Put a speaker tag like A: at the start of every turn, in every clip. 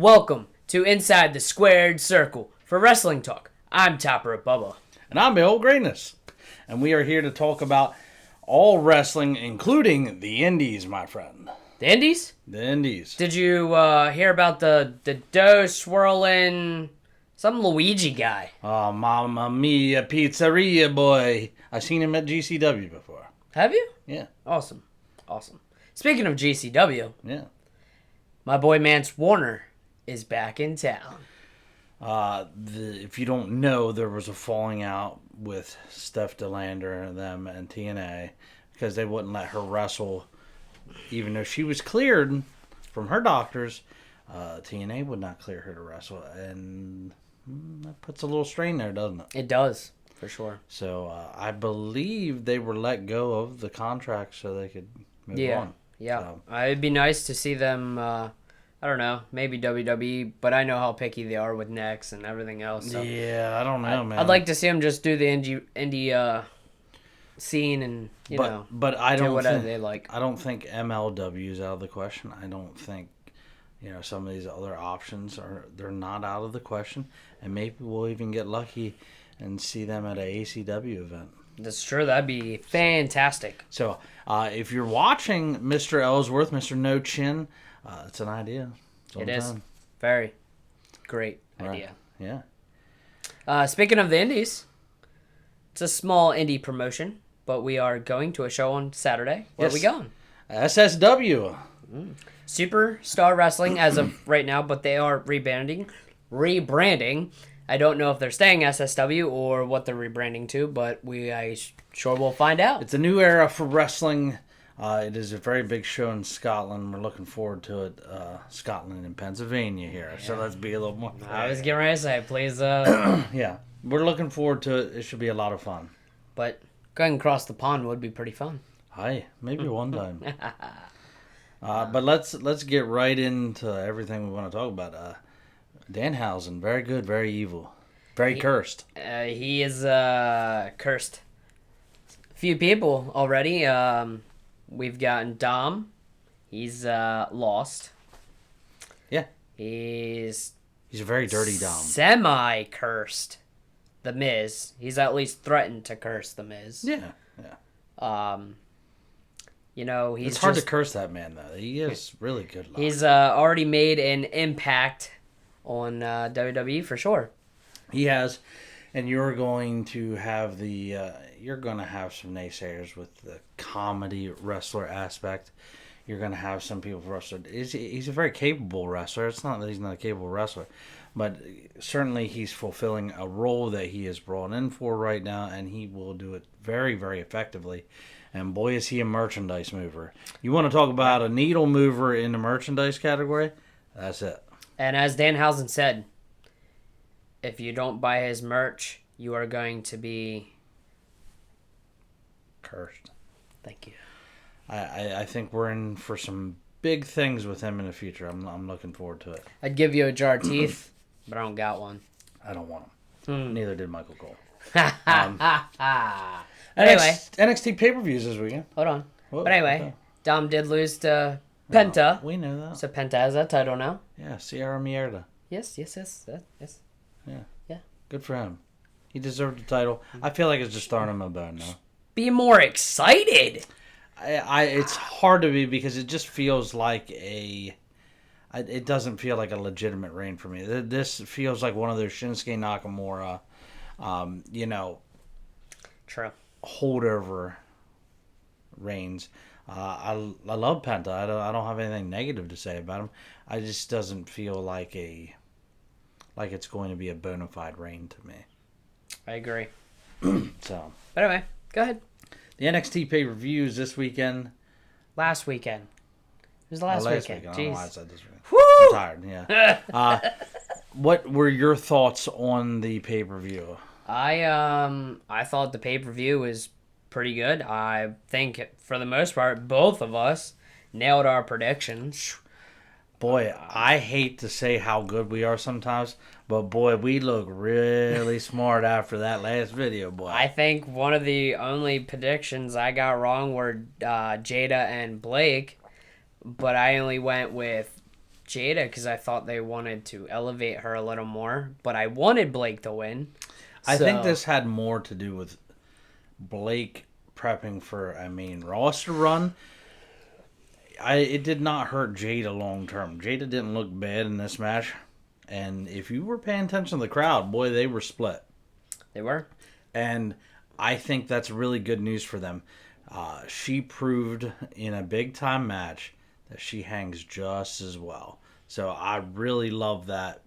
A: Welcome to Inside the Squared Circle for Wrestling Talk. I'm Topper Bubba.
B: And I'm Bill Greatness. And we are here to talk about all wrestling, including the indies, my friend.
A: The Indies?
B: The indies.
A: Did you hear about the dough swirling some Luigi guy?
B: Oh, Mamma Mia, pizzeria boy. I've seen him at GCW before.
A: Have you?
B: Yeah.
A: Awesome. Speaking of GCW,
B: Yeah.
A: my boy Mance Warner is back in town.
B: If you don't know, there was a falling out with Steph DeLander and them and TNA because they wouldn't let her wrestle, even though she was cleared from her doctors. TNA would not clear her to wrestle, and that puts a little strain there, doesn't it?
A: It does, for sure.
B: So I believe they were let go of the contract so they could move on.
A: Yeah.
B: So.
A: It'd be nice to see them. I don't know, maybe WWE, but I know how picky they are with necks and everything else. So
B: Yeah, I don't know, man.
A: I'd like to see them just do the indie scene and
B: but I don't
A: do whatever
B: think,
A: they like.
B: I don't think MLW is out of the question. I don't think some of these other options they're not out of the question, and maybe we'll even get lucky and see them at a ACW event.
A: That's true. That'd be fantastic.
B: So if you're watching Mr. Ellsworth, Mr. No Chin, it's an idea.
A: It is. Very great idea.
B: Yeah.
A: Speaking of the indies, it's a small indie promotion, but we are going to a show on Saturday. Where are we going?
B: SSW.
A: Superstar Wrestling as of right now, but they are rebranding. I don't know if they're staying SSW or what they're rebranding to, but I sure will find out.
B: It's a new era for wrestling. It is a very big show in Scotland. We're looking forward to it. Scotland and Pennsylvania here. Yeah. So let's be a little more.
A: I was getting ready to say, please.
B: Yeah, we're looking forward to it. It should be a lot of fun.
A: But going across the pond would be pretty fun.
B: Hi, maybe one time. But let's get right into everything we want to talk about. Danhausen, very good, very evil, very cursed.
A: He is cursed. A few people already. We've gotten Dom. He's lost.
B: Yeah.
A: He's
B: a very dirty Dom.
A: Semi-cursed The Miz. He's at least threatened to curse The Miz.
B: Yeah.
A: He's
B: it's hard to curse that man, though. He is really good luck.
A: He's already made an impact on WWE for sure.
B: He has, and you're going to have you're going to have some naysayers with the comedy wrestler aspect. You're going to have some people wrestler. He's a very capable wrestler. It's not that he's not a capable wrestler, but certainly he's fulfilling a role that he is brought in for right now, and he will do it very, very effectively. And boy, is he a merchandise mover. You want to talk about a needle mover in the merchandise category? That's it.
A: And as Danhausen said, if you don't buy his merch, you are going to be
B: cursed.
A: Thank you.
B: I think we're in for some big things with him in the future. I'm looking forward to it.
A: I'd give you a jar of teeth, but I don't got one.
B: I don't want them. Neither did Michael Cole.
A: Anyway.
B: NXT pay-per-views this weekend.
A: Hold on.
B: Whoa,
A: but anyway,
B: okay.
A: Dom did lose to Penta.
B: We know that.
A: So Penta has that title now.
B: Yeah, Sierra Mierda.
A: Yes.
B: Yeah. Good for him. He deserved the title. I feel like it's just throwing him a bone now.
A: Be more excited.
B: It's hard to be because it just feels like it doesn't feel like a legitimate reign for me. This feels like one of those Shinsuke Nakamura,
A: True.
B: holdover reigns. I love Penta. I don't have anything negative to say about him. I just doesn't feel like it's going to be a bona fide reign to me.
A: I agree.
B: So.
A: But anyway, go ahead.
B: The NXT pay-per-views this weekend.
A: Last weekend. It was last weekend.
B: I don't know why I said this weekend.
A: Woo!
B: I'm tired, yeah. What were your thoughts on the pay-per-view?
A: I thought the pay-per-view was pretty good. I think, for the most part, both of us nailed our predictions.
B: Boy, I hate to say how good we are sometimes, but boy, we look really smart after that last video, boy.
A: I think one of the only predictions I got wrong were Jada and Blake, but I only went with Jada because I thought they wanted to elevate her a little more, but I wanted Blake to win.
B: I think this had more to do with Blake prepping for a main roster run. It did not hurt Jada long term. Jada didn't look bad in this match. And if you were paying attention to the crowd, boy, they were split.
A: They were.
B: And I think that's really good news for them. She proved in a big-time match that she hangs just as well. So I really love that.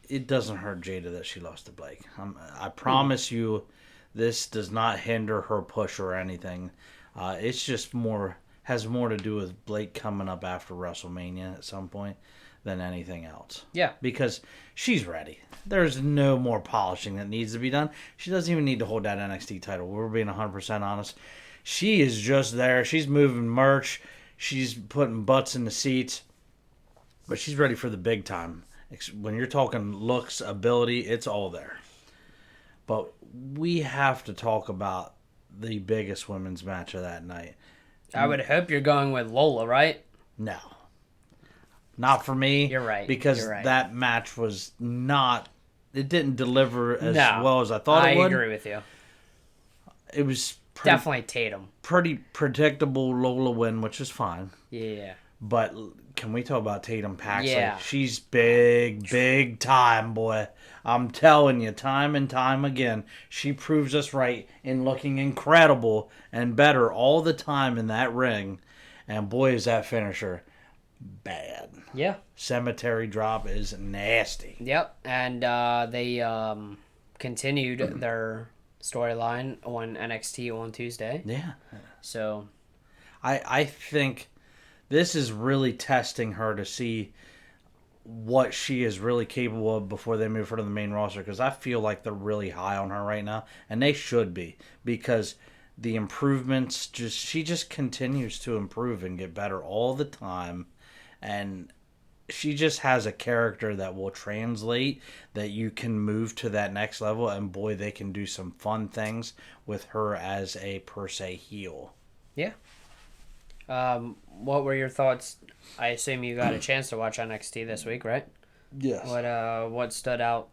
B: It doesn't hurt Jada that she lost to Blake. I promise you this does not hinder her push or anything. It's just has more to do with Blake coming up after WrestleMania at some point than anything else.
A: Yeah.
B: Because she's ready. There's no more polishing that needs to be done. She doesn't even need to hold that NXT title. We're being 100% honest. She is just there. She's moving merch. She's putting butts in the seats. But she's ready for the big time. When you're talking looks, ability, it's all there. But we have to talk about the biggest women's match of that night.
A: I would hope you're going with Lola, right?
B: No. Not for me.
A: You're right.
B: Because that match was not... It didn't deliver as well as I thought it would.
A: I agree with you.
B: It was...
A: Definitely Tatum.
B: Pretty predictable Lola win, which is fine.
A: Yeah.
B: But can we talk about Tatum Paxley?
A: Yeah.
B: She's big time, boy. I'm telling you, time and time again, she proves us right in looking incredible and better all the time in that ring. And boy, is that finisher bad.
A: Yeah.
B: Cemetery drop is nasty.
A: Yep. And they continued their storyline on NXT on Tuesday.
B: Yeah.
A: So
B: I think this is really testing her to see what she is really capable of before they move her to the main roster, because I feel like they're really high on her right now, and they should be, because the improvements, she just continues to improve and get better all the time, and she just has a character that will translate, that you can move to that next level, and boy, they can do some fun things with her as a per se heel.
A: Yeah. What were your thoughts? I assume you got a chance to watch NXT this week, right?
B: Yes.
A: What stood out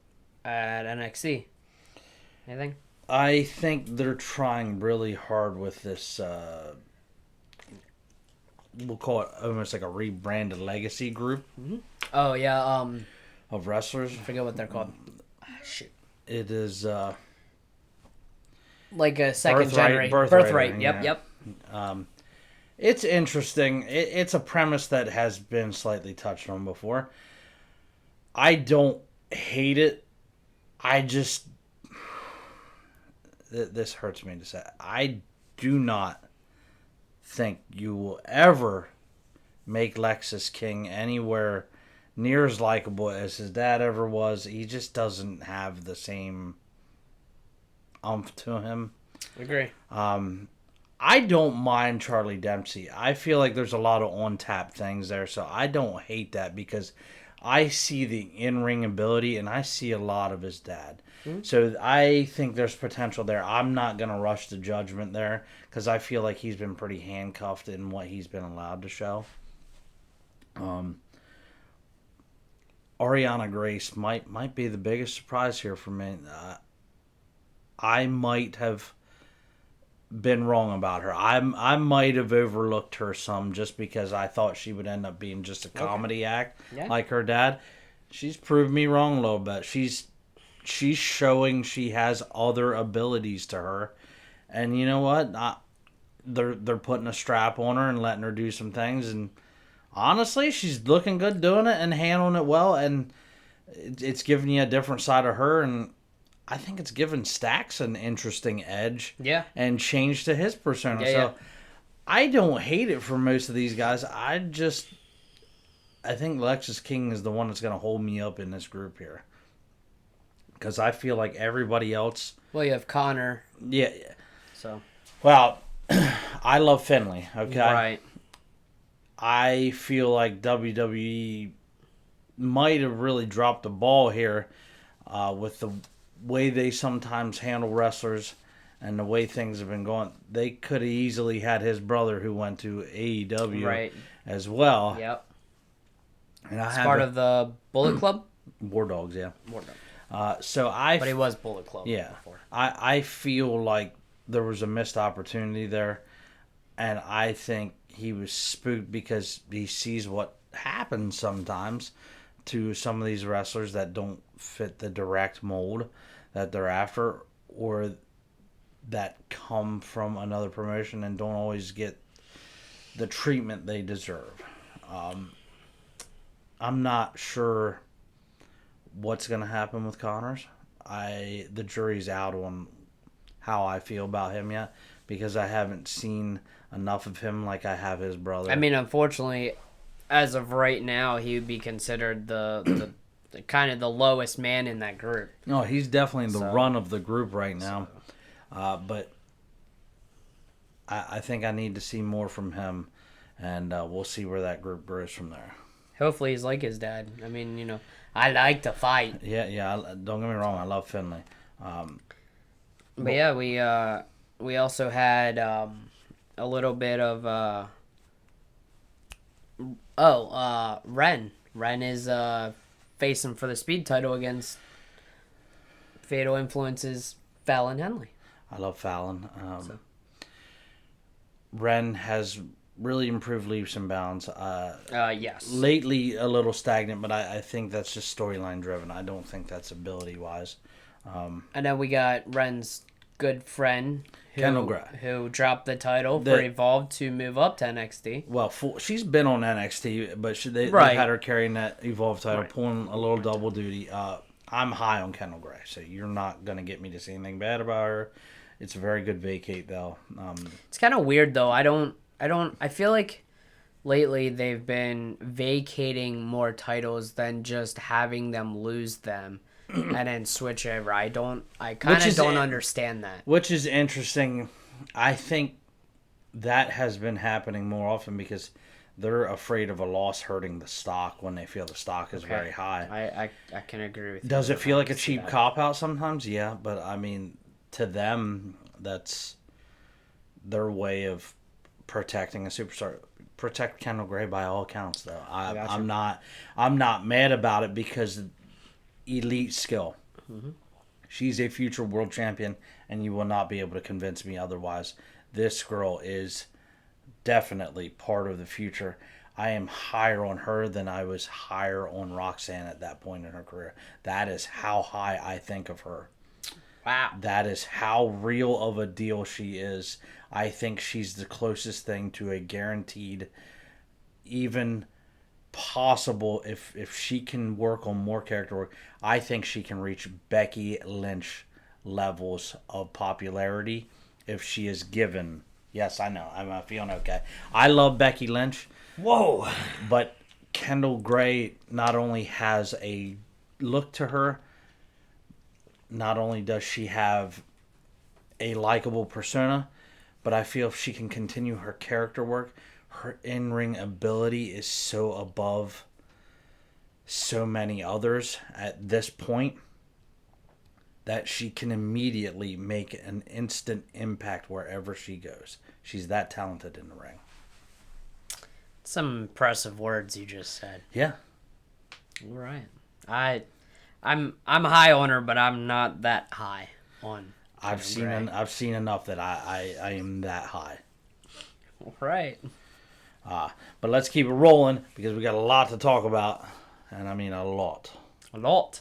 A: at NXT? Anything?
B: I think they're trying really hard with this, we'll call it almost like a rebranded legacy group.
A: Mm-hmm. Oh, yeah.
B: Of wrestlers.
A: I forget what they're called. Shit.
B: It is,
A: like a second generation.
B: Birthright.
A: Yep.
B: It's interesting. It's a premise that has been slightly touched on before. I don't hate it. I just... This hurts me to say. I do not think you will ever make Lexus King anywhere near as likable as his dad ever was. He just doesn't have the same umph to him.
A: Agree.
B: I don't mind Charlie Dempsey. I feel like there's a lot of on-tap things there, so I don't hate that because I see the in-ring ability and I see a lot of his dad. Mm-hmm. So I think there's potential there. I'm not going to rush the Judgement there because I feel like he's been pretty handcuffed in what he's been allowed to show. Ariana Grace might be the biggest surprise here for me. I might have been wrong about her. I might have overlooked her some just because I thought she would end up being just a comedy act like her dad. She's proved me wrong a little bit. She's showing she has other abilities to her, and you know what? They're putting a strap on her and letting her do some things, and honestly, she's looking good doing it and handling it well, and it's giving you a different side of her, and I think it's given Stax an interesting edge and change to his persona. So I don't hate it for most of these guys. I think Lexus King is the one that's going to hold me up in this group here. Because I feel like everybody else...
A: Well, you have Connor.
B: Yeah.
A: So.
B: Well, I love Finlay, okay?
A: Right.
B: I feel like WWE might have really dropped the ball here with the way they sometimes handle wrestlers and the way things have been going. They could have easily had his brother who went to AEW as well.
A: Yep.
B: And I
A: It's
B: have
A: part of the Bullet Club.
B: War Dogs, yeah.
A: War Dog.
B: But
A: he was Bullet Club.
B: Yeah,
A: before.
B: I feel like there was a missed opportunity there, and I think he was spooked because he sees what happens sometimes to some of these wrestlers that don't fit the direct mold that they're after, or that come from another promotion and don't always get the treatment they deserve. I'm not sure what's going to happen with Connors. The jury's out on how I feel about him yet, because I haven't seen enough of him like I have his brother.
A: I mean, unfortunately, as of right now, he would be considered the kind of the lowest man in that group.
B: No, he's definitely the run of the group right now. But I think I need to see more from him, and we'll see where that group grows from there.
A: Hopefully, he's like his dad. I mean, I like to fight.
B: Yeah. Don't get me wrong. I love Finlay.
A: But yeah, we also had a little bit of Ren. Ren is facing for the speed title against Fatal Influence's Fallon Henley.
B: I love Fallon. Ren has really improved leaps and bounds.
A: Yes.
B: Lately, a little stagnant, but I think that's just storyline driven. I don't think that's ability wise.
A: And then we got Ren's good friend who dropped the title for Evolve to move up to NXT.
B: Well, she's been on NXT, but they had her carrying that Evolve title, pulling a little double duty. I'm high on Kendall Gray, so you're not going to get me to say anything bad about her. It's a very good vacate, though.
A: It's kind of weird, though. I feel like lately they've been vacating more titles than just having them lose them and then switch over. I kind of don't understand that.
B: Which is interesting. I think that has been happening more often because they're afraid of a loss hurting the stock when they feel the stock is very high.
A: I can agree with you.
B: Does it feel like a cheap cop-out sometimes? Yeah, but I mean, to them, that's their way of protecting a superstar. Protect Kendall Gray by all accounts, though. I'm not mad about it because elite skill. Mm-hmm. She's a future world champion, and you will not be able to convince me otherwise. This girl is definitely part of the future. I am higher on her than I was higher on Roxanne at that point in her career. That is how high I think of her.
A: Wow.
B: That is how real of a deal she is. I think she's the closest thing to a guaranteed, even possible, if she can work on more character work, I think she can reach Becky Lynch levels of popularity if she is given. Yes, I know. I'm feeling okay. I love Becky Lynch.
A: Whoa.
B: But Kendall Gray not only has a look to her, not only does she have a likable persona, but I feel if she can continue her character work, her in-ring ability is so above so many others at this point that she can immediately make an instant impact wherever she goes. She's that talented in the ring.
A: Some impressive words you just said.
B: Yeah.
A: All right. I'm high on her, but I'm not that high on.
B: I've seen enough that I am that high.
A: All right.
B: But let's keep it rolling because we got a lot to talk about, and I mean a lot.
A: A lot.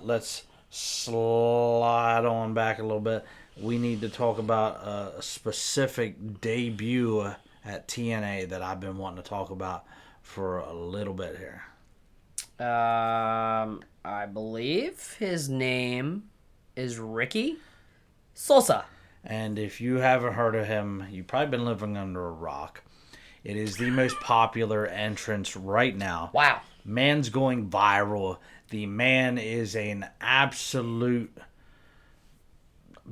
B: Let's slide on back a little bit. We need to talk about a specific debut at TNA that I've been wanting to talk about for a little bit here.
A: I believe his name is Ricky Sosa.
B: And if you haven't heard of him, you've probably been living under a rock. It is the most popular entrance right now.
A: Wow.
B: Man's going viral. The man is an absolute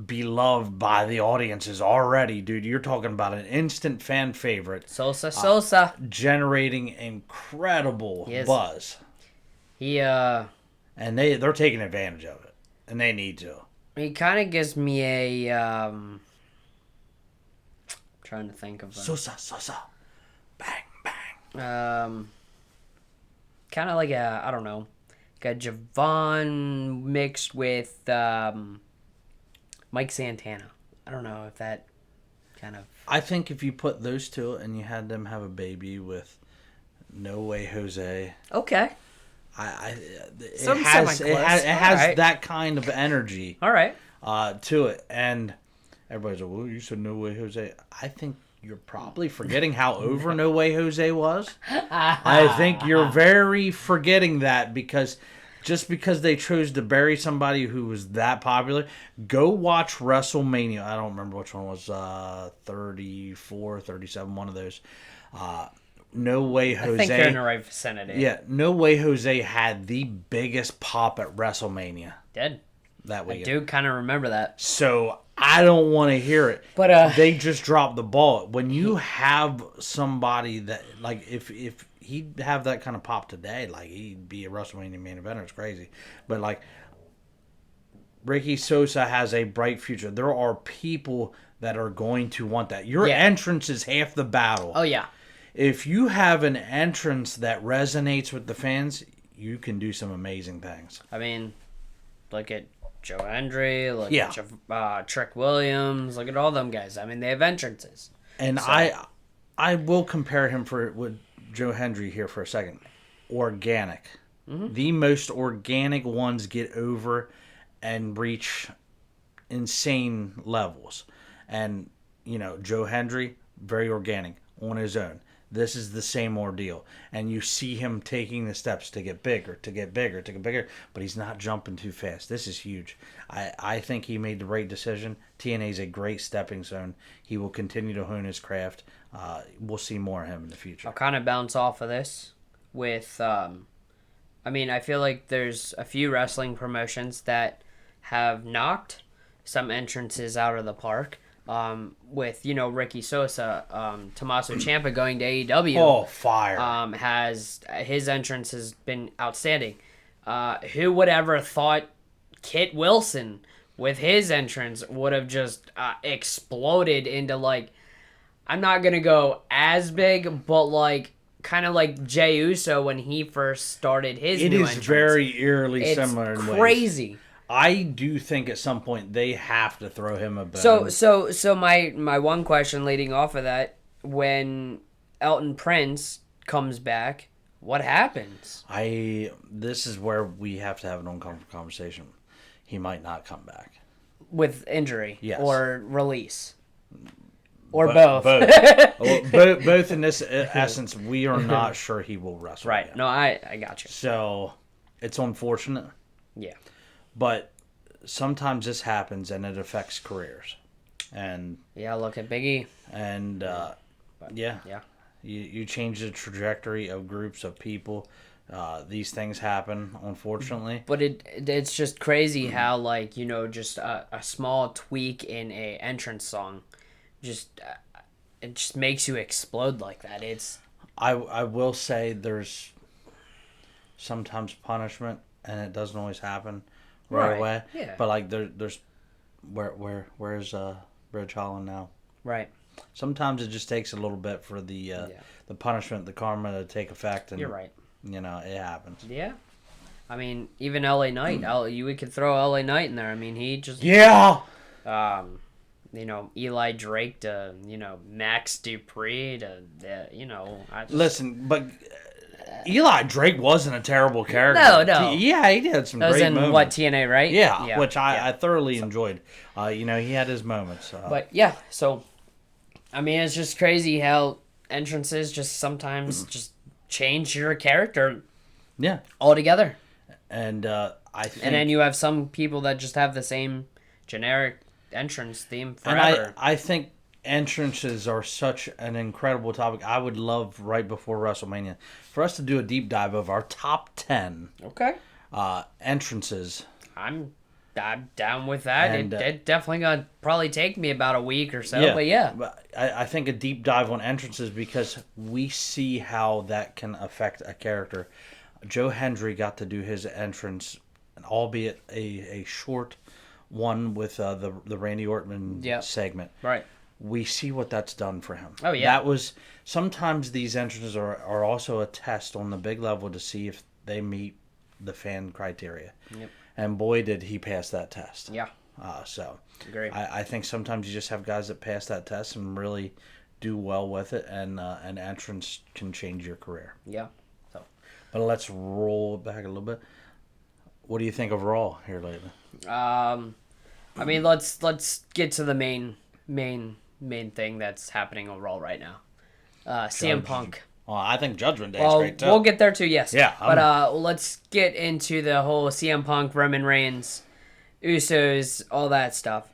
B: beloved by the audiences already, dude. You're talking about an instant fan favorite.
A: Sosa.
B: Generating incredible buzz.
A: And
B: they're taking advantage of it. And they need to.
A: He kind of gives me a trying to think of
B: Sosa. Bang, bang.
A: kind of like I don't know, like a Javon mixed with Mike Santana. I don't know if that kind of.
B: I think if you put those two and you had them have a baby with No Way Jose,
A: Okay.
B: It has
A: right.
B: that kind of energy.
A: All right.
B: To it, and everybody's like, "Well, you said No Way Jose." I think you're probably forgetting how over No Way Jose was. I think you're very forgetting that because just because they chose to bury somebody who was that popular, go watch WrestleMania. I don't remember which one was 34, 37, one of those. No Way Jose.
A: I think you're in the right vicinity.
B: Yeah, No Way Jose had the biggest pop at WrestleMania.
A: Did.
B: That weekend.
A: I do kind of remember that.
B: So I don't want to hear it.
A: But
B: they just dropped the ball. When you have somebody that, like, if he'd have that kind of pop today, like, he'd be a WrestleMania main eventer. It's crazy. But, like, Ricky Sosa has a bright future. There are people that are going to want that. Your entrance is half the battle.
A: Oh, yeah.
B: If you have an entrance that resonates with the fans, you can do some amazing things.
A: I mean, look at Joe Hendry, look at Trick Williams, look at all them guys. I mean, they have entrances.
B: And so. I will compare him with Joe Hendry here for a second. Organic. Mm-hmm. The most organic ones get over and reach insane levels. And, Joe Hendry, very organic on his own. This is the same ordeal. And you see him taking the steps to get bigger, but he's not jumping too fast. This is huge. I think he made the right decision. TNA is a great stepping stone. He will continue to hone his craft. We'll see more of him in the future.
A: I'll kind of bounce off of this with, I feel like there's a few wrestling promotions that have knocked some entrances out of the park. With Ricky Sosa, Tommaso Ciampa going to AEW.
B: Oh, fire!
A: Has his entrance has been outstanding. Who would ever thought Kit Wilson with his entrance would have just exploded into, like, I'm not gonna go as big, but like kind of like Jey Uso when he first started his. It new is entrance.
B: Very eerily similar.
A: It's
B: in
A: crazy.
B: Ways. I do think at some point they have to throw him a bone.
A: So my one question leading off of that, when Elton Prince comes back, what happens?
B: This is where we have to have an uncomfortable conversation. He might not come back.
A: With injury?
B: Yes.
A: Or release? Or both?
B: Both in this essence, we are not sure he will wrestle.
A: Right.
B: Again.
A: No, I got you.
B: So, it's unfortunate.
A: Yeah.
B: But sometimes this happens and it affects careers. And
A: yeah, look at Big E.
B: And yeah. You change the trajectory of groups of people. These things happen, unfortunately.
A: But it's just crazy how, like, just a small tweak in a entrance song it just makes you explode like that.
B: I will say there's sometimes punishment and it doesn't always happen right away.
A: Yeah.
B: But like there's where's Ridge Holland now?
A: Right.
B: Sometimes it just takes a little bit for the punishment, the karma to take effect, and
A: you're right.
B: It happens.
A: Yeah. I mean, even LA Knight, we could throw LA Knight in there. I mean, he just Eli Drake to Max Dupree to
B: listen, but Eli Drake wasn't a terrible character.
A: No.
B: Yeah, he did some great moments.
A: What, TNA, right?
B: Yeah, which I thoroughly enjoyed. He had his moments.
A: But yeah, so I mean, it's just crazy how entrances just sometimes just change your character.
B: Yeah.
A: Altogether.
B: And I think,
A: and then you have some people that just have the same generic entrance theme forever.
B: And I think entrances are such an incredible topic. I would love right before WrestleMania for us to do a deep dive of our top 10 entrances.
A: I'm down with that. And, it definitely gonna probably take me about a week or so. But
B: I think a deep dive on entrances because we see how that can affect a character. Joe Hendry got to do his entrance, albeit a short one with the Randy Orton segment.
A: Right.
B: We see what that's done for him.
A: Oh, yeah.
B: That was sometimes these entrances are also a test on the big level to see if they meet the fan criteria.
A: Yep.
B: And boy, did he pass that test.
A: Yeah.
B: So
A: Agree.
B: I think sometimes you just have guys that pass that test and really do well with it, and an entrance can change your career.
A: Yeah. So.
B: But let's roll it back a little bit. What do you think of Raw here lately?
A: I mean, let's get to the main thing that's happening on Raw right now. CM Punk.
B: Well, I think Judgment Day is great too.
A: We'll get there too. Yes.
B: Yeah.
A: But let's get into the whole CM Punk, Roman Reigns, Usos, all that stuff.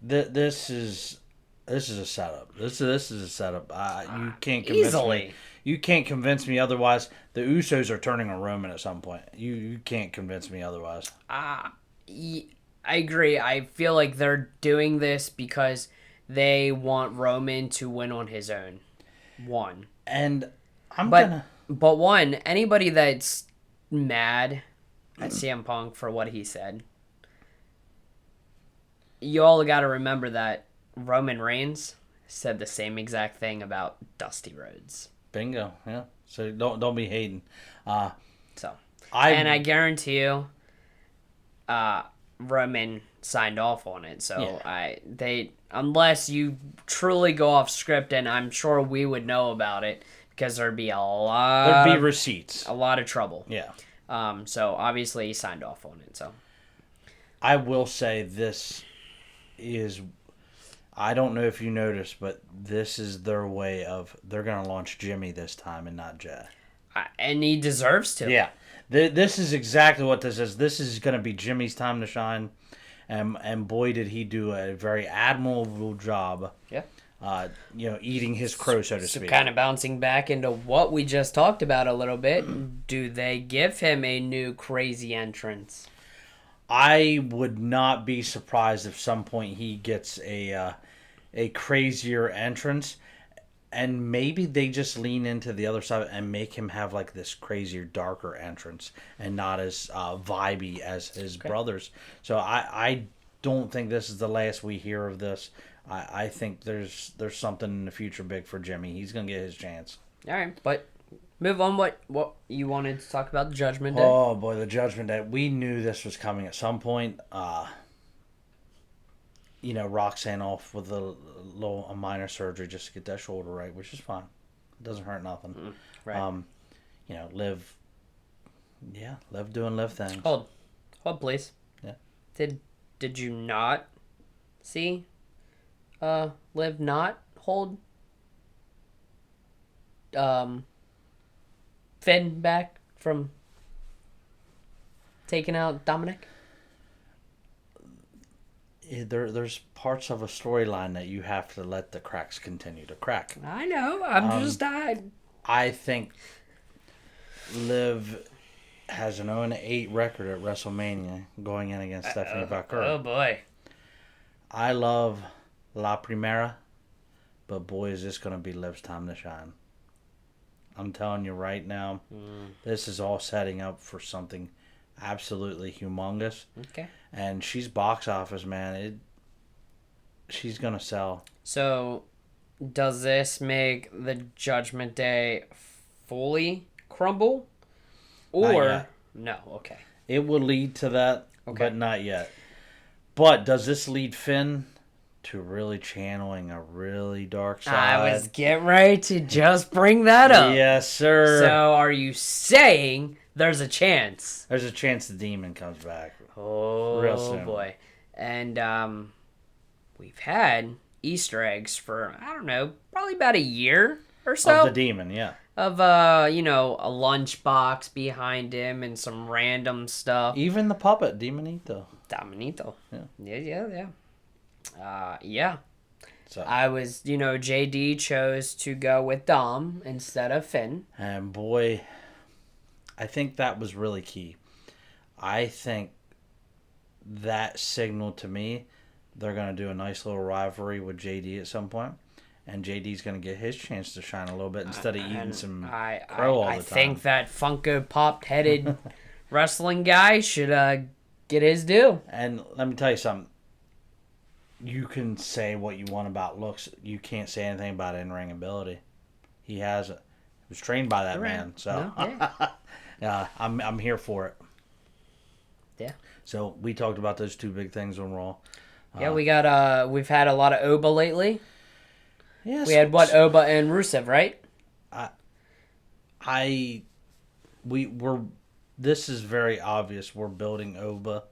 B: This is a setup. This is a setup. You can't convince
A: Easily.
B: me. You can't convince me otherwise. The Usos are turning on Roman at some point. You can't convince me otherwise.
A: I agree. I feel like they're doing this because they want Roman to win on his own. One.
B: And
A: But one, anybody that's mad at CM Punk for what he said, you all got to remember that Roman Reigns said the same exact thing about Dusty Rhodes.
B: Bingo. Yeah. So don't be hating.
A: I guarantee you, Roman signed off on it. So
B: yeah.
A: Unless you truly go off script, and I'm sure we would know about it because there'd be
B: receipts,
A: a lot of trouble.
B: Yeah.
A: So obviously he signed off on it. So
B: I will say this is, I don't know if you noticed, but this is their way of, they're going to launch Jimmy this time and not Jay.
A: And he deserves to.
B: Yeah. This is exactly what this is. This is going to be Jimmy's time to shine. And boy, did he do a very admirable job.
A: Yeah.
B: Eating his crow, so to speak.
A: Kind of bouncing back into what we just talked about a little bit. Do they give him a new crazy entrance?
B: I would not be surprised if some point he gets a crazier entrance, and maybe they just lean into the other side and make him have like this crazier, darker entrance and not as vibey as his brothers. So I don't think this is the last we hear of this. I think there's something in the future big for Jimmy. He's gonna get his chance.
A: All right, but move on. What you wanted to talk about, the Judgment Day?
B: Oh boy, the Judgment Day. We knew this was coming at some point. Roxanne off with a minor surgery just to get that shoulder right, which is fine. It doesn't hurt nothing.
A: Right.
B: Live doing live things.
A: Hold, please.
B: Yeah.
A: Did you not see Liv not hold Finn back from taking out Dominic?
B: There's parts of a storyline that you have to let the cracks continue to crack.
A: I know.
B: I think Liv has an 0-8 record at WrestleMania going in against Stephanie Baker.
A: Oh boy.
B: I love La Primera, but boy, is this going to be Liv's time to shine. I'm telling you right now, this is all setting up for something absolutely humongous.
A: Okay.
B: And she's box office, man. She's going to sell.
A: So, does this make the Judgment Day fully crumble? Or no? Okay.
B: It will lead to that, but not yet. But does this lead Finn to really channeling a really dark side?
A: I was getting ready to just bring that up.
B: Yes, sir.
A: So, are you saying there's a chance?
B: There's a chance the demon comes back.
A: Oh,
B: real soon.
A: Boy. And we've had Easter eggs for, I don't know, probably about a year or so.
B: Of the demon, yeah.
A: Of, a lunchbox behind him and some random stuff.
B: Even the puppet, Demonito.
A: Yeah. Yeah.
B: So.
A: I was, JD chose to go with Dom instead of Finn.
B: And boy, I think that was really key. I think that signaled to me they're going to do a nice little rivalry with JD at some point. And JD's going to get his chance to shine a little bit instead of eating some crow all the time.
A: I think that Funko Pop-headed wrestling guy should get his due.
B: And let me tell you something. You can say what you want about looks. You can't say anything about in-ring ability. He has it. He was trained by that man. So I'm here for it.
A: Yeah.
B: So we talked about those two big things on Raw.
A: Yeah, we've had a lot of Oba lately.
B: Yes.
A: We had Oba and Rusev, right?
B: We're. This is very obvious. We're building Oba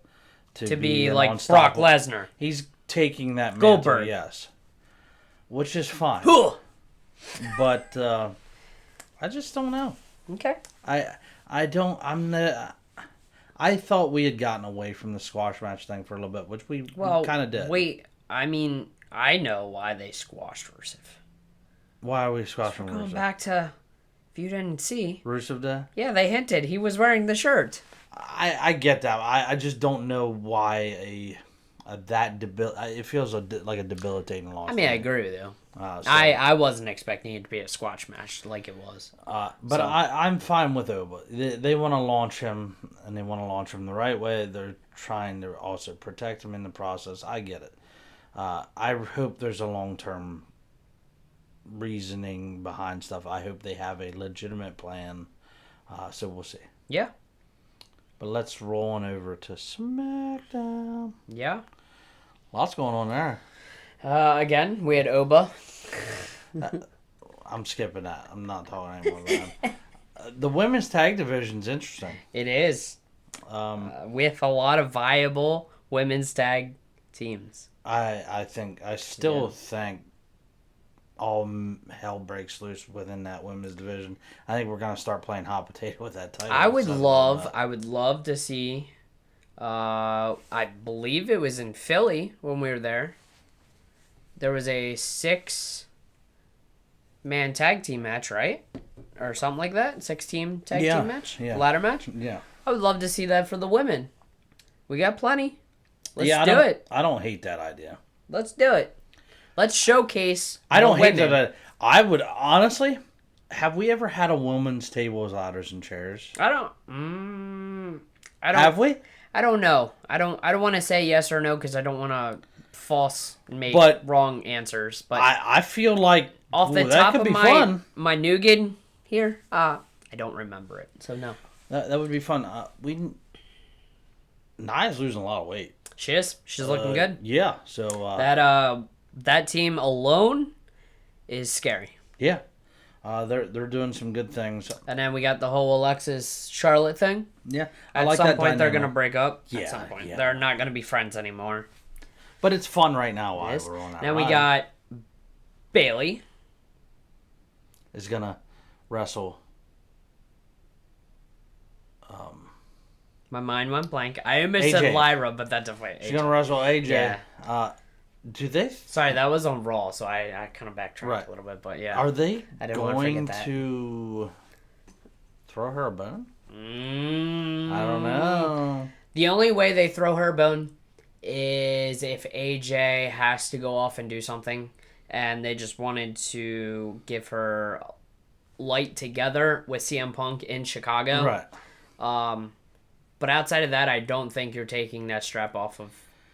B: to
A: be like Brock Lesnar.
B: He's taking that mantle,
A: Goldberg.
B: yes, which is fine. But I just don't know.
A: Okay.
B: I don't. I thought we had gotten away from the squash match thing for a little bit, which we kind of did.
A: Wait, I mean, I know why they squashed Rusev.
B: Why are we squashing Rusev?
A: Going back to, if you didn't see,
B: Rusev Day?
A: Yeah, they hinted he was wearing the shirt.
B: I get that. I just don't know why it feels like a debilitating loss.
A: I mean, I agree with you.
B: So,
A: I wasn't expecting it to be a squash match like it was.
B: But I'm fine with Oba. They want to launch him, and they want to launch him the right way. They're trying to also protect him in the process. I get it. I hope there's a long-term reasoning behind stuff. I hope they have a legitimate plan. So we'll see.
A: Yeah.
B: But let's roll on over to SmackDown.
A: Yeah.
B: Lots going on there.
A: Again, we had Oba.
B: I'm skipping that. I'm not talking anymore about it. The women's tag division's interesting.
A: It is. With a lot of viable women's tag teams.
B: I still think all hell breaks loose within that women's division. I think we're gonna start playing hot potato with that title.
A: I would love to see. I believe it was in Philly when we were there. There was a 6-man tag team match, right? Or something like that. 6-team tag team match?
B: Yeah.
A: Ladder match?
B: Yeah.
A: I would love to see that for the women. We got plenty. Let's do it.
B: I don't hate that idea.
A: Let's do it. Let's showcase
B: I don't hate
A: women.
B: that. I would honestly, have we ever had a women's tables, ladders, and chairs?
A: I don't.
B: Have we?
A: I don't know. I don't want to say yes or no because I don't want to make wrong answers. But
B: I feel like
A: off the
B: that
A: top
B: could
A: of
B: be fun.
A: my nougat here, I don't remember it. So no.
B: That would be fun. Nia's losing a lot of weight.
A: She is. She's looking good.
B: Yeah. So
A: that team alone is scary.
B: Yeah. They're doing some good things.
A: And then we got the whole Alexis Charlotte thing.
B: Yeah.
A: At some point they're gonna break up.
B: Yeah.
A: At some point
B: Yeah.
A: they're not gonna be friends anymore.
B: But it's fun right now while we're on that.
A: Then we got Bailey.
B: Is gonna wrestle.
A: My mind went blank. I almost said Lyra, but that's a fight.
B: She's gonna wrestle AJ.
A: Yeah.
B: Do they?
A: Sorry, that was on Raw, so I kind of backtracked a little bit, but yeah.
B: Are they going
A: that.
B: to throw her a bone?
A: I
B: don't know.
A: The only way they throw her a bone is if AJ has to go off and do something, and they just wanted to give her light together with CM Punk in Chicago.
B: Right.
A: But outside of that, I don't think you're taking that strap off of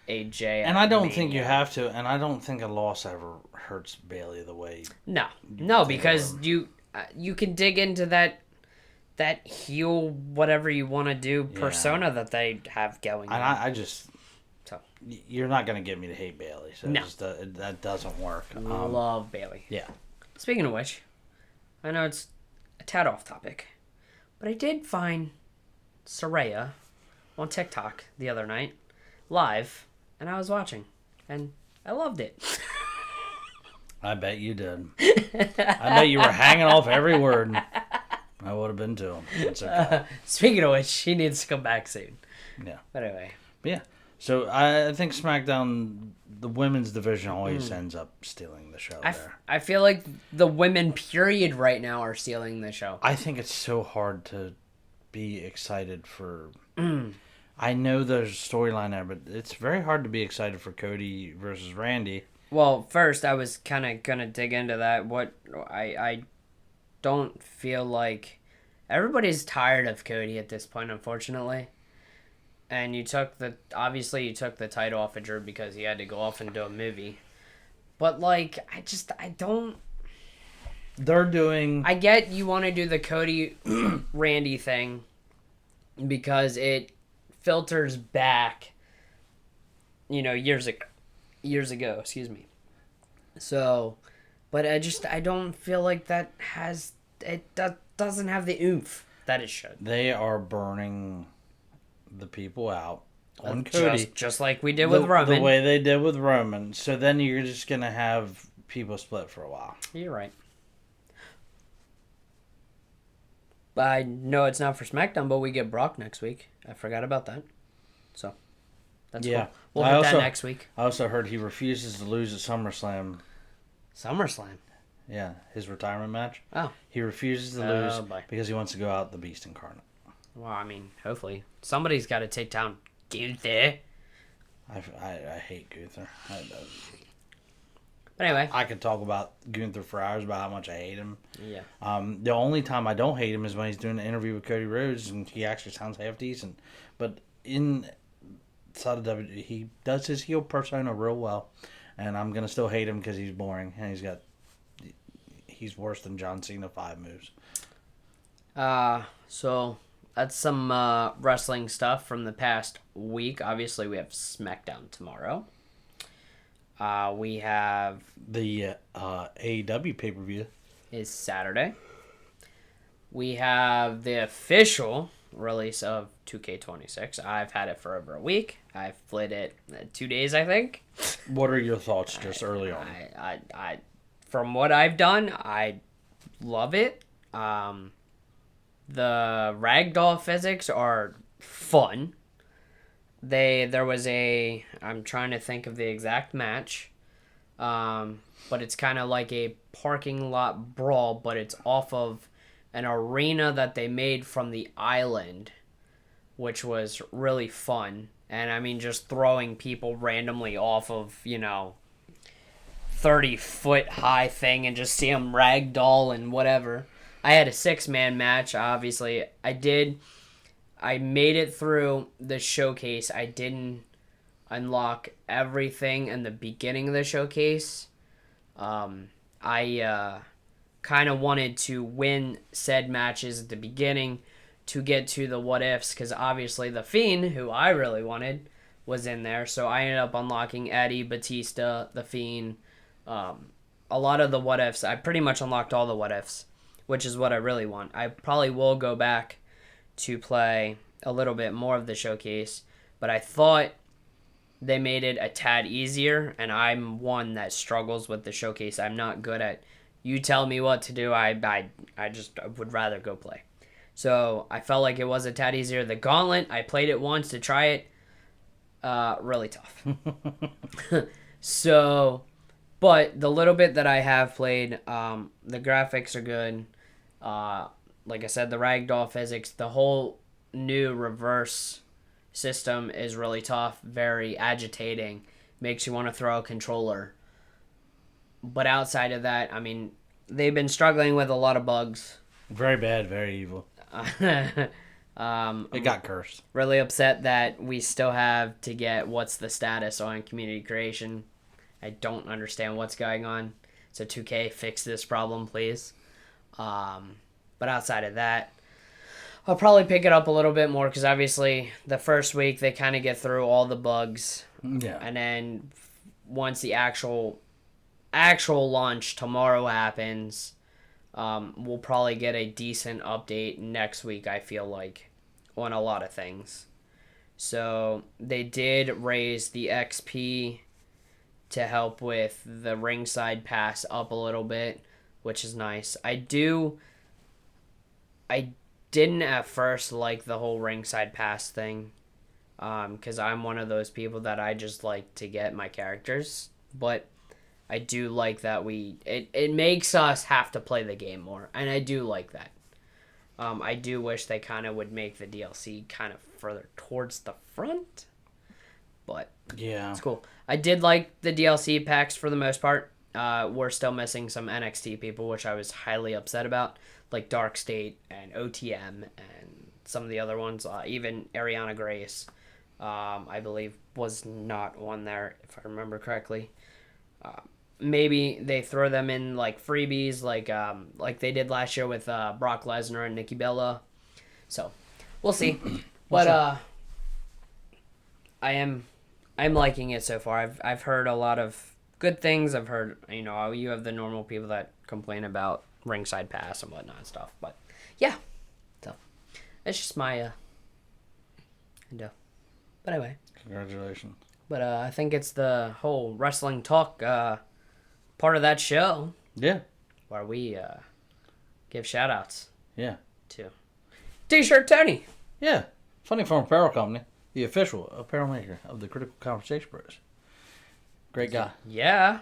A: AJ.
B: And I don't think you have to, and I don't think a loss ever hurts Bailey the way.
A: No, because you can dig into that heel whatever you want to do persona that they have going.
B: And I just you're not gonna get me to hate Bailey, so
A: no.
B: That doesn't work.
A: Love Bailey.
B: Yeah.
A: Speaking of which, I know it's a tad off topic, but I did find Saraya on TikTok the other night live, and I was watching, and I loved it.
B: I bet you did. I bet you were hanging off every word. I would have been too. It's okay.
A: Speaking of which, she needs to come back soon.
B: Yeah.
A: But anyway.
B: Yeah. So I think SmackDown, the women's division, always ends up stealing the show there.
A: I feel like the women period right now are stealing the show.
B: I think it's so hard to be excited for... I know there's a storyline there, but it's very hard to be excited for Cody versus Randy.
A: Well, first, I was kind of going to dig into that. What I don't feel like... Everybody's tired of Cody at this point, unfortunately. And obviously you took the title off of Drew because he had to go off and do a movie. But, like, I don't...
B: They're doing...
A: I get you want to do the Cody Randy thing because it filters back, years ago, excuse me. So, but I don't feel like that doesn't have the oomph that it should.
B: They are burning the people out on Cody.
A: Just like we did with Roman.
B: The way they did with Roman. So then you're just going to have people split for a while.
A: You're right. I know it's not for SmackDown, but we get Brock next week. I forgot about that. So, that's cool. We'll hit that next week.
B: I also heard he refuses to lose at SummerSlam.
A: SummerSlam?
B: Yeah, his retirement match.
A: Oh.
B: He refuses to lose because he wants to go out the Beast Incarnate.
A: Well, I mean, hopefully. Somebody's got to take down Gunther.
B: I hate Gunther.
A: But anyway.
B: I could talk about Gunther for hours about how much I hate him.
A: Yeah.
B: The only time I don't hate him is when he's doing an interview with Cody Rhodes and he actually sounds half decent. But inside of WWE, he does his heel persona real well. And I'm going to still hate him because he's boring. And he's worse than John Cena 5 moves.
A: So that's some wrestling stuff from the past week. Obviously, we have SmackDown tomorrow. We have
B: the AEW pay-per-view
A: is Saturday. We have the official release of 2K26. I've had it for over a week. I've played it 2 days, I think.
B: What are your thoughts just early on?
A: I from what I've done, I love it. The ragdoll physics are fun. There was I'm trying to think of the exact match, but it's kind of like a parking lot brawl, but it's off of an arena that they made from the island, which was really fun. And I mean, just throwing people randomly off of, 30-foot high thing and just see them ragdoll and whatever. I had a 6-man match, obviously. I made it through the showcase. I didn't unlock everything in the beginning of the showcase. I kind of wanted to win said matches at the beginning to get to the what ifs, because obviously the Fiend, who I really wanted, was in there. So I ended up unlocking Eddie, Batista, the Fiend, a lot of the what ifs. I pretty much unlocked all the what ifs, which is what I really want. I probably will go back to play a little bit more of the showcase, but I thought they made it a tad easier, and I'm one that struggles with the showcase. I'm not good at, you tell me what to do, I just would rather go play. So I felt like it was a tad easier. The Gauntlet, I played it once to try it, really tough. So, but the little bit that I have played, the graphics are good. Like I said, the ragdoll physics, the whole new reverse system is really tough, very agitating, makes you want to throw a controller. But outside of that, I mean, they've been struggling with a lot of bugs.
B: Very bad, very evil. It got cursed.
A: Really upset that we still have to get what's the status on community creation. I don't understand what's going on. So 2K, fix this problem, please. But outside of that, I'll probably pick it up a little bit more because obviously the first week they kind of get through all the bugs.
B: Yeah.
A: And then once the actual launch tomorrow happens, we'll probably get a decent update next week, I feel like, on a lot of things. So they did raise the XP to help with the ringside pass up a little bit, which is nice. I didn't at first like the whole ringside pass thing, because I'm one of those people that I just like to get my characters, but I do like that it makes us have to play the game more, and I do like that. I do wish they kind of would make the DLC kind of further towards the front, but
B: yeah,
A: it's cool. I did like the DLC packs for the most part. We're still missing some NXT people, which I was highly upset about, like Dark State and OTM and some of the other ones. Even Ariana Grace, I believe, was not on there, if I remember correctly. Maybe they throw them in like freebies, like they did last year with Brock Lesnar and Nikki Bella. So we'll see. But I'm liking it so far. I've heard a lot of good things. I've heard, you have the normal people that complain about ringside pass and whatnot and stuff. But yeah, so it's just my But anyway.
B: Congratulations.
A: But I think it's the whole wrestling talk part of that show.
B: Yeah.
A: Where we give shout outs.
B: Yeah.
A: To T-shirt Tony.
B: Yeah. Funny Farm Apparel Company, the official apparel maker of the Critical Conversation Bros. Great guy.
A: Yeah.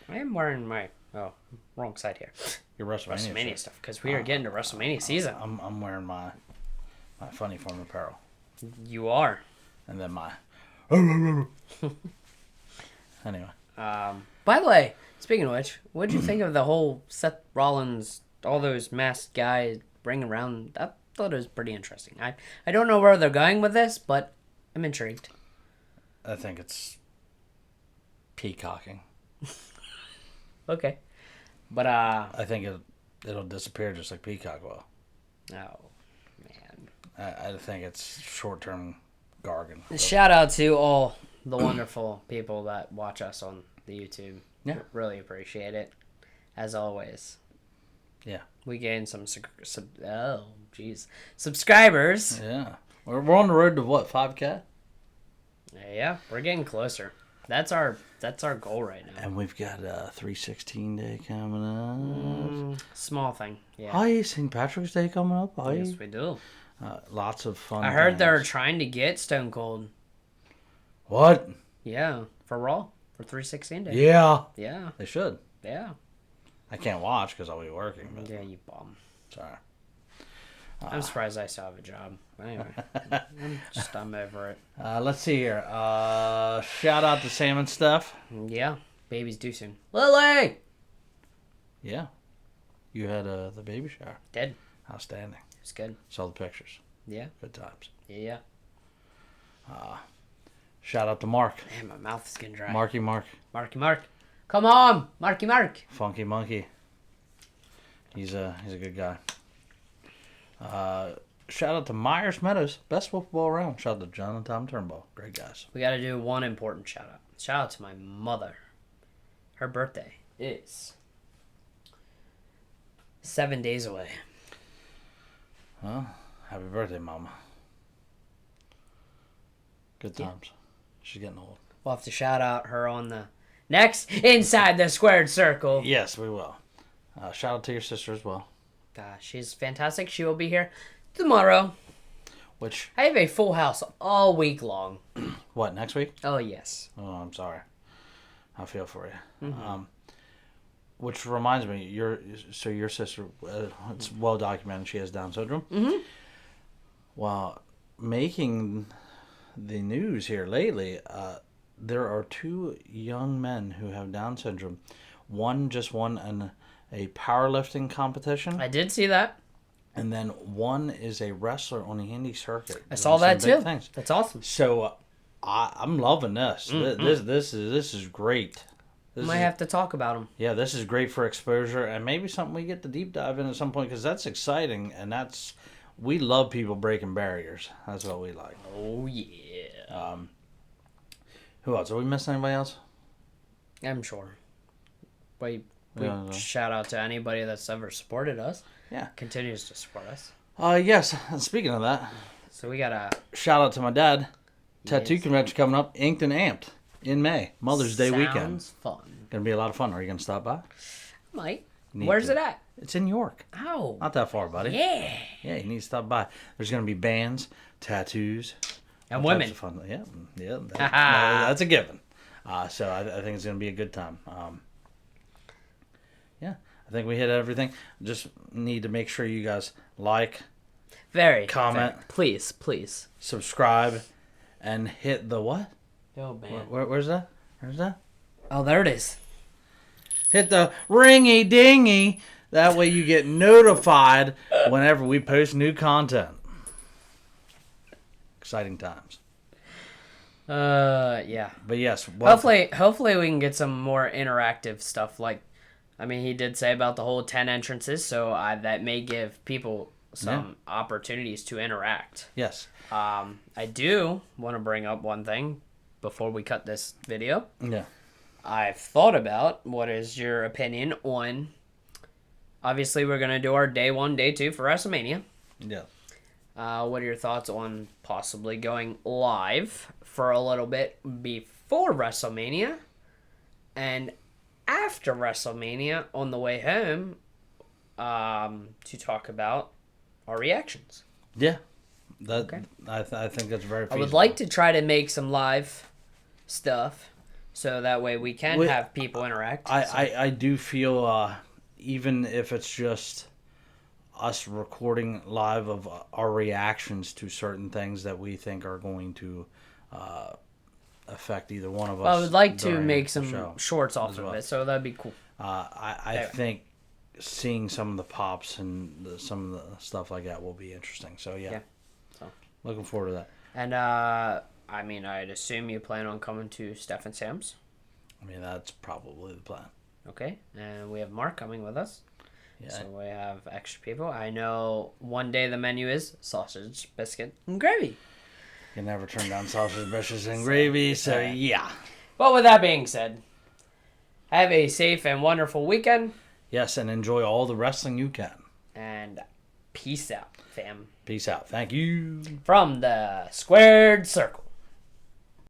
A: I am wearing my wrong side here.
B: Your WrestleMania
A: stuff because we are getting to WrestleMania season.
B: I'm wearing my Funny Farm Apparel.
A: You are.
B: And then my anyway.
A: By the way, speaking of which, what did you think of the whole Seth Rollins, all those masked guys bringing around? I thought it was pretty interesting. I don't know where they're going with this, but I'm intrigued.
B: I think it's peacocking.
A: Okay. But
B: I think it'll disappear just like Peacock will.
A: Oh man.
B: I think it's short-term jargon.
A: Shout out to all the wonderful people that watch us on the YouTube.
B: Yeah.
A: Really appreciate it. As always.
B: Yeah.
A: We gained some subscribers.
B: Yeah. We're on the road to what, 5K?
A: Yeah, we're getting closer. That's our goal right now.
B: And we've got a 316 day coming up.
A: Small thing. Yeah.
B: Hi, St. Patrick's Day coming up. Hi.
A: Yes, we do.
B: Lots of fun.
A: I heard
B: things.
A: they're trying to get Stone Cold.
B: What?
A: Yeah, for Raw for 316 Day.
B: Yeah.
A: Yeah.
B: They should.
A: Yeah.
B: I can't watch because I'll be working. But
A: Yeah, you bum.
B: sorry.
A: I'm surprised I still have a job. Anyway, I'm over it.
B: Let's see here. Shout out to Salmon Stuff.
A: Yeah, baby's due soon. Lily!
B: Yeah. You had the baby shower.
A: Did.
B: Outstanding.
A: It's good.
B: Saw the pictures.
A: Yeah.
B: Good times.
A: Yeah.
B: Shout out to Mark.
A: Man, my mouth is getting dry.
B: Marky Mark.
A: Marky Mark. Come on, Marky Mark.
B: Funky Monkey. He's a good guy. Shout out to Myers Meadows. Best football around. Shout out to John and Tom Turnbull. Great guys.
A: We got to do one important shout out. Shout out to my mother. Her birthday is 7 days away.
B: Well, happy birthday, Mama. Good times. She's getting old.
A: We'll have to shout out her on the next Inside the Squared Circle.
B: Yes, we will. Shout out to your sister as well.
A: She's fantastic. She will be here tomorrow.
B: Which?
A: I have a full house all week long.
B: What, next week?
A: Oh, yes.
B: Oh, I'm sorry. I feel for you.
A: Mm-hmm.
B: Which reminds me, your sister, it's well documented she has Down syndrome.
A: Mm-hmm.
B: Well, making the news here lately, there are 2 young men who have Down syndrome. One just won a powerlifting competition.
A: I did see that.
B: And then one is a wrestler on the indie circuit.
A: I saw that too.
B: Things.
A: That's awesome.
B: So I'm loving this.
A: Mm-hmm.
B: This is great.
A: Might have to talk about them.
B: Yeah, this is great for exposure and maybe something we get to deep dive in at some point because that's exciting and we love people breaking barriers. That's what we like.
A: Oh yeah.
B: Who else? Are we missing anybody else?
A: I'm sure. We
B: Yeah,
A: shout out to anybody that's ever supported us.
B: Yeah.
A: Continues to support us.
B: Yes. And speaking of that,
A: So we got a
B: shout out to my dad. Tattoo
A: Yes.
B: convention coming up, Inked and Amped in May. Mother's Day weekend.
A: Sounds fun.
B: Gonna be a lot of fun. Are you gonna stop by?
A: Might.
B: Need
A: Where's
B: to.
A: it at?
B: It's in York.
A: Oh.
B: Not that far, buddy.
A: Yeah.
B: Yeah, you need to stop by. There's gonna be bands, tattoos,
A: And
B: all
A: women.
B: types of fun. Yeah. That's a given. So I think it's gonna be a good time. Yeah, I think we hit everything. Just need to make sure you guys like, comment,
A: please.
B: subscribe, and hit the what?
A: Oh man.
B: Where's that? Where's that?
A: Oh, there it is.
B: Hit the ringy dingy. That way you get notified whenever we post new content. Exciting times.
A: Yeah.
B: But yes,
A: Hopefully we can get some more interactive stuff. Like, I mean, he did say about the whole 10 entrances, so that may give people some opportunities to interact.
B: Yes.
A: I do want to bring up one thing before we cut this video.
B: Yeah.
A: I've thought about what is your opinion on. Obviously, we're going to do our day 1, day 2 for WrestleMania.
B: Yeah.
A: What are your thoughts on possibly going live for a little bit before WrestleMania and after WrestleMania on the way home to talk about our reactions?
B: Yeah. I think that's very feasible.
A: I would like to try to make some live stuff so that way we can have people interact.
B: I do feel even if it's just us recording live of our reactions to certain things that we think are going to affect either one of us.
A: I would like to make some shorts off of it, so that'd be cool.
B: I think seeing some of the pops and some of the stuff like that will be interesting. So yeah.
A: So
B: Looking forward to that.
A: And I mean, I'd assume you plan on coming to Steph and Sam's.
B: I mean, that's probably the plan.
A: Okay, and we have Mark coming with us.
B: Yeah.
A: So we have extra people. I know one day the menu is sausage, biscuit, and gravy.
B: You never turn down sausage, biscuits, and gravy, so yeah.
A: But with that being said, have a safe and wonderful weekend.
B: Yes, and enjoy all the wrestling you can.
A: And peace out, fam.
B: Peace out. Thank you.
A: From the Squared Circle.